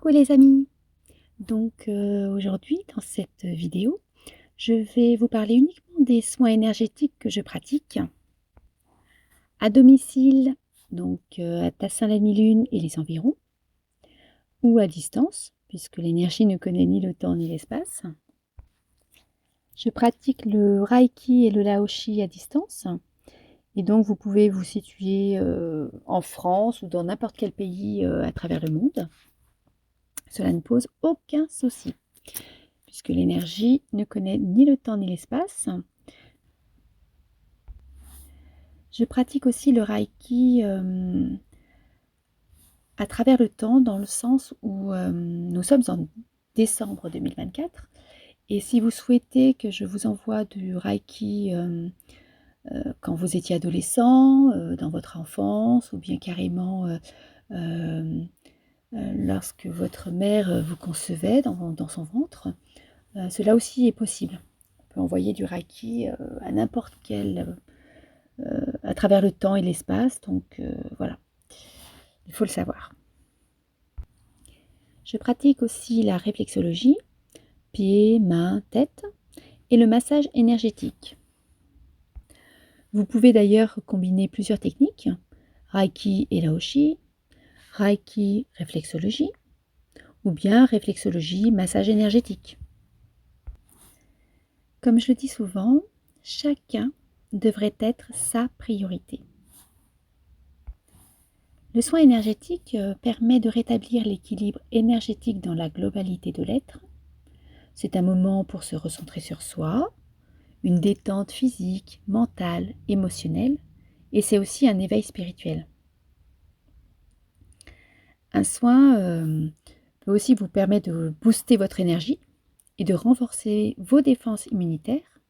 Coucou les amis! Aujourd'hui dans cette vidéo, je vais vous parler uniquement des soins énergétiques que je pratique à domicile, à Tassin-la-Demi-Lune et les environs, ou à distance, puisque l'énergie ne connaît ni le temps ni l'espace. Je pratique le Reiki et le Laoshi à distance, et donc vous pouvez vous situer en France ou dans n'importe quel pays à travers le monde. Cela ne pose aucun souci, puisque l'énergie ne connaît ni le temps ni l'espace. Je pratique aussi le Reiki à travers le temps, dans le sens où nous sommes en décembre 2024. Et si vous souhaitez que je vous envoie du Reiki quand vous étiez adolescent, dans votre enfance, ou bien carrément lorsque votre mère vous concevait dans son ventre, cela aussi est possible. On peut envoyer du Reiki à n'importe quel, à travers le temps et l'espace, voilà, il faut le savoir. Je pratique aussi la réflexologie, pieds, mains, tête, et le massage énergétique. Vous pouvez d'ailleurs combiner plusieurs techniques, Reiki et Laoshi, Reiki, réflexologie, ou bien réflexologie, massage énergétique. Comme je le dis souvent, chacun devrait être sa priorité. Le soin énergétique permet de rétablir l'équilibre énergétique dans la globalité de l'être. C'est un moment pour se recentrer sur soi, une détente physique, mentale, émotionnelle, et c'est aussi un éveil spirituel. Un soin peut aussi vous permettre de booster votre énergie et de renforcer vos défenses immunitaires,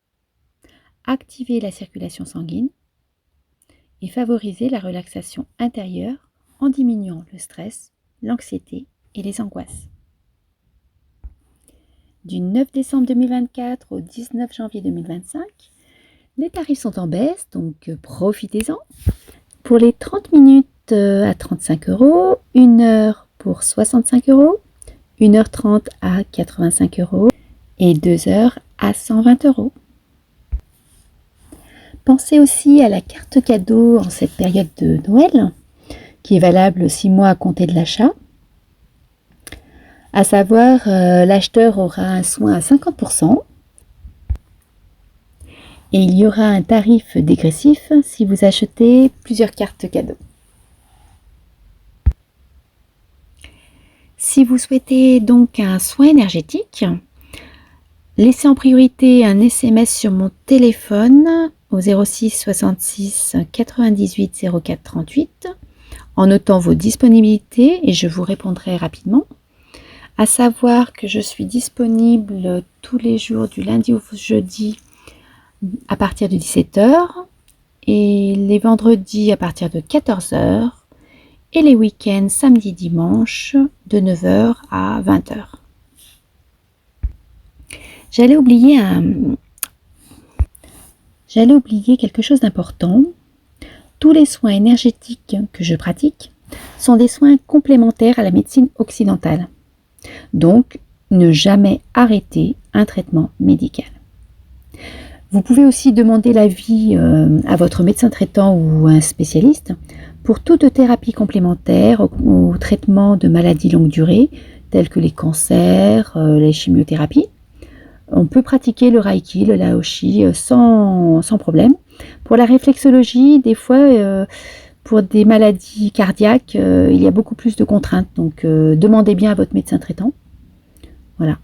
activer la circulation sanguine et favoriser la relaxation intérieure en diminuant le stress, l'anxiété et les angoisses. Du 9 décembre 2024 au 19 janvier 2025, les tarifs sont en baisse, donc profitez-en. Pour les 30 minutes à 35 €, 1 heure pour 65 €, 1h30 à 85 € et 2 heures à 120 €. Pensez aussi à la carte cadeau en cette période de Noël, qui est valable 6 mois à compter de l'achat. À savoir, l'acheteur aura un soin à 50% et il y aura un tarif dégressif si vous achetez plusieurs cartes cadeaux. Si vous souhaitez donc un soin énergétique, laissez en priorité un SMS sur mon téléphone au 06 66 98 04 38 en notant vos disponibilités et je vous répondrai rapidement. À savoir que je suis disponible tous les jours du lundi au jeudi à partir de 17 h et les vendredis à partir de 14 h et les week-ends samedi dimanche de 9 h à 20 h. J'allais oublier quelque chose d'important. Tous les soins énergétiques que je pratique sont des soins complémentaires à la médecine occidentale. Donc, ne jamais arrêter un traitement médical. Vous pouvez aussi demander l'avis à votre médecin traitant ou un spécialiste pour toute thérapie complémentaire au traitement de maladies longue durée, telles que les cancers, les chimiothérapies. On peut pratiquer le Reiki, le Laoshi sans problème. Pour la réflexologie, des fois, pour des maladies cardiaques, il y a beaucoup plus de contraintes. Donc, demandez bien à votre médecin traitant. Voilà.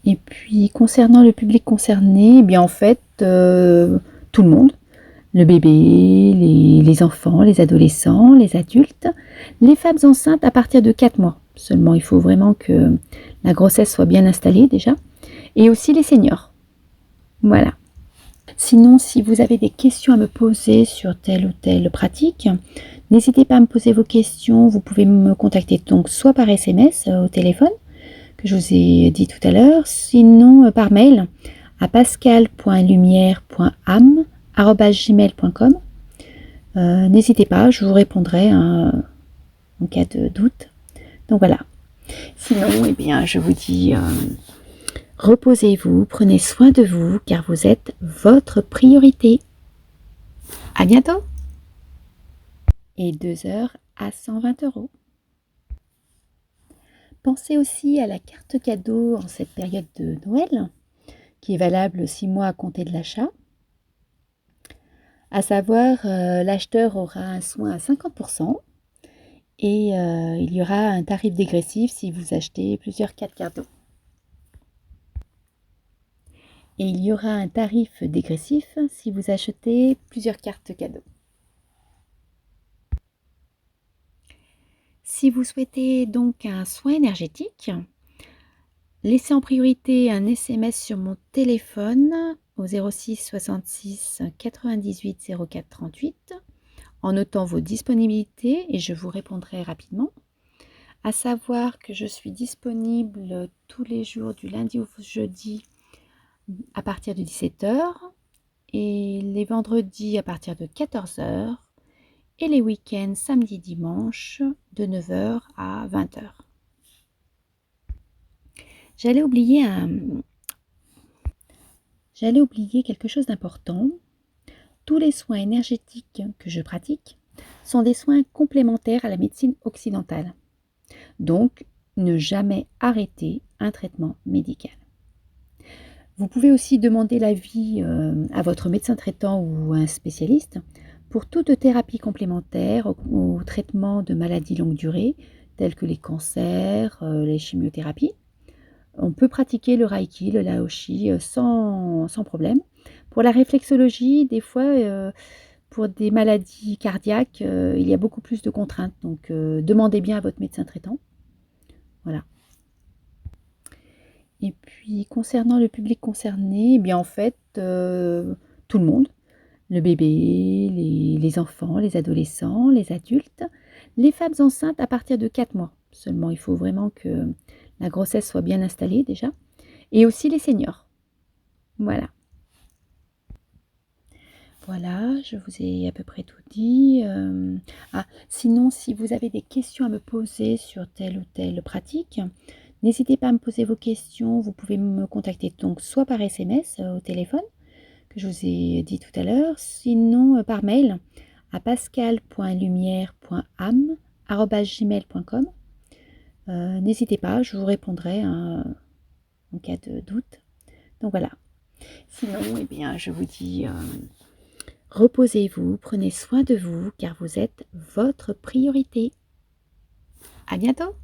Et puis, concernant le public concerné, eh bien en fait, tout le monde. Le bébé, les enfants, les adolescents, les adultes, les femmes enceintes à partir de 4 mois. Seulement, il faut vraiment que la grossesse soit bien installée déjà. Et aussi les seniors. Voilà. Sinon, si vous avez des questions à me poser sur telle ou telle pratique, n'hésitez pas à me poser vos questions. Vous pouvez me contacter donc soit par SMS au téléphone, que je vous ai dit tout à l'heure, sinon par mail à pascal.lumière.am@gmail.com. N'hésitez pas, je vous répondrai en cas de doute. Donc voilà. Sinon, eh bien, je vous dis, reposez-vous, prenez soin de vous, car vous êtes votre priorité. À bientôt. Et 2 heures à 120 €. Pensez aussi à la carte cadeau en cette période de Noël, qui est valable 6 mois à compter de l'achat. À savoir, l'acheteur aura un soin à 50% et il y aura un tarif dégressif si vous achetez plusieurs cartes cadeaux. Et il y aura un tarif dégressif si vous achetez plusieurs cartes cadeaux. Si vous souhaitez donc un soin énergétique, laissez en priorité un SMS sur mon téléphone au 06 66 98 04 38 en notant vos disponibilités et je vous répondrai rapidement. À savoir que je suis disponible tous les jours du lundi au jeudi à partir de 17 h et les vendredis à partir de 14 h et les week-ends samedi dimanche de 9 h à 20 h. J'allais oublier quelque chose d'important. Tous les soins énergétiques que je pratique sont des soins complémentaires à la médecine occidentale. Donc, ne jamais arrêter un traitement médical. Vous pouvez aussi demander l'avis à votre médecin traitant ou à un spécialiste pour toute thérapie complémentaire au traitement de maladies longue durée, telles que les cancers, les chimiothérapies. On peut pratiquer le Reiki, le Laoshi sans problème. Pour la réflexologie, des fois, pour des maladies cardiaques, il y a beaucoup plus de contraintes. Donc, demandez bien à votre médecin traitant. Voilà. Et puis, concernant le public concerné, eh bien en fait, tout le monde. Le bébé, les enfants, les adolescents, les adultes, les femmes enceintes à partir de 4 mois. Seulement, il faut vraiment que la grossesse soit bien installée déjà. Et aussi les seniors. Voilà. Voilà, je vous ai à peu près tout dit. Sinon, si vous avez des questions à me poser sur telle ou telle pratique, n'hésitez pas à me poser vos questions. Vous pouvez me contacter donc soit par SMS au téléphone, que je vous ai dit tout à l'heure, sinon par mail à pascal.lumière.am@gmail.com. N'hésitez pas, je vous répondrai en cas de doute. Donc voilà. Sinon, eh bien, je vous dis, reposez-vous, prenez soin de vous, car vous êtes votre priorité. À bientôt!